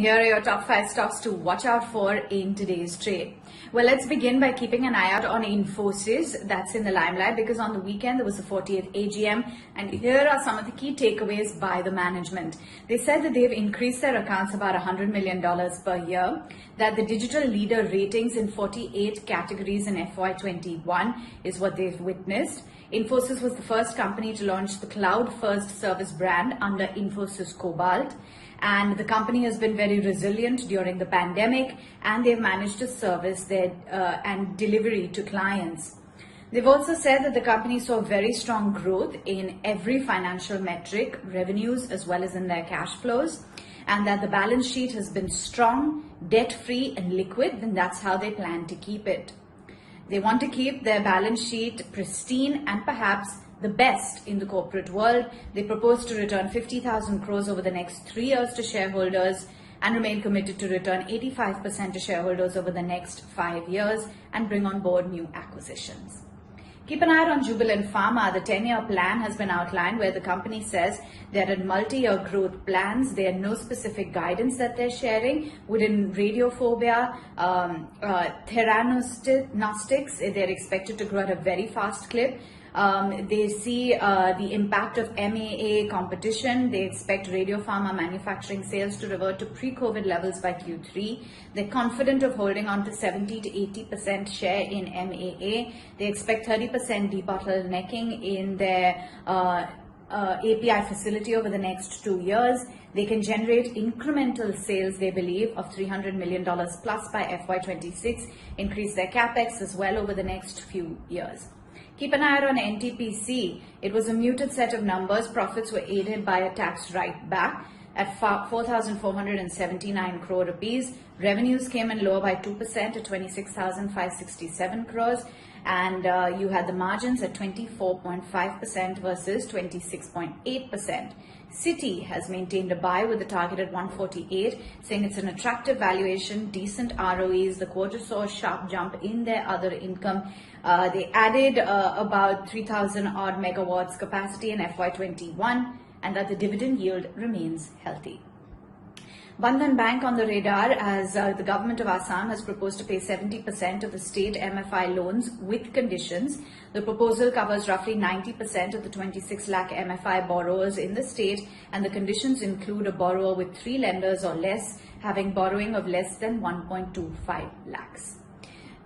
here are your top 5 stocks to watch out for in today's trade. Well, let's begin by keeping an eye out on Infosys. That's in the limelight because on the weekend there was the 40th AGM, and here are some of the key takeaways by the management. They said that they've increased their accounts about $100 million per year, that the digital leader ratings in 48 categories in FY21 is what they've witnessed. Infosys was the first company to launch the cloud-first service brand under Infosys Cobalt, and the company has been very resilient during the pandemic, and they've managed to service their and delivery to clients. They've also said that the company saw very strong growth in every financial metric, revenues as well as in their cash flows, and that the balance sheet has been strong, debt-free and liquid, and that's how they plan to keep it. They want to keep their balance sheet pristine and perhaps the best in the corporate world. They propose to return 50,000 crores over the next 3 years to shareholders and remain committed to return 85% to shareholders over the next 5 years and bring on board new acquisitions. Keep an eye out on Jubilant Pharma. The 10-year plan has been outlined where the company says they're in multi-year growth plans. There are no specific guidance that they're sharing. Within radiophobia, theranostics, they're expected to grow at a very fast clip. They see the impact of MAA competition. They expect radiopharma manufacturing sales to revert to pre-COVID levels by Q3. They're confident of holding on to 70 to 80% share in MAA. They expect 30% debottlenecking in their API facility over the next 2 years. They can generate incremental sales, they believe, of $300 million plus by FY26, increase their capex as well over the next few years. Keep an eye out on NTPC. It was a muted set of numbers. Profits were aided by a tax write-back at 4,479 crore rupees. Revenues came in lower by 2% at 26,567 crores. And you had the margins at 24.5% versus 26.8%. Citi has maintained a buy with the target at 148, saying it's an attractive valuation, decent ROEs. The quarter saw a sharp jump in their other income. They added about 3,000 odd megawatts capacity in FY21, and that the dividend yield remains healthy. Bandhan Bank on the radar, as the government of Assam has proposed to pay 70% of the state MFI loans with conditions. The proposal covers roughly 90% of the 26 lakh MFI borrowers in the state, and the conditions include a borrower with 3 lenders or less having borrowing of less than 1.25 lakhs.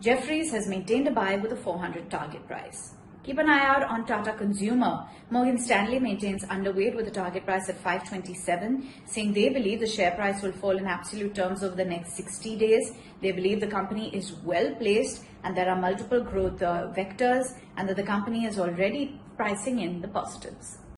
Jefferies has maintained a buy with a 400 target price. Keep an eye out on Tata Consumer. Morgan Stanley maintains underweight with a target price at 527, saying they believe the share price will fall in absolute terms over the next 60 days. They believe the company is well placed and there are multiple growth vectors, and that the company is already pricing in the positives.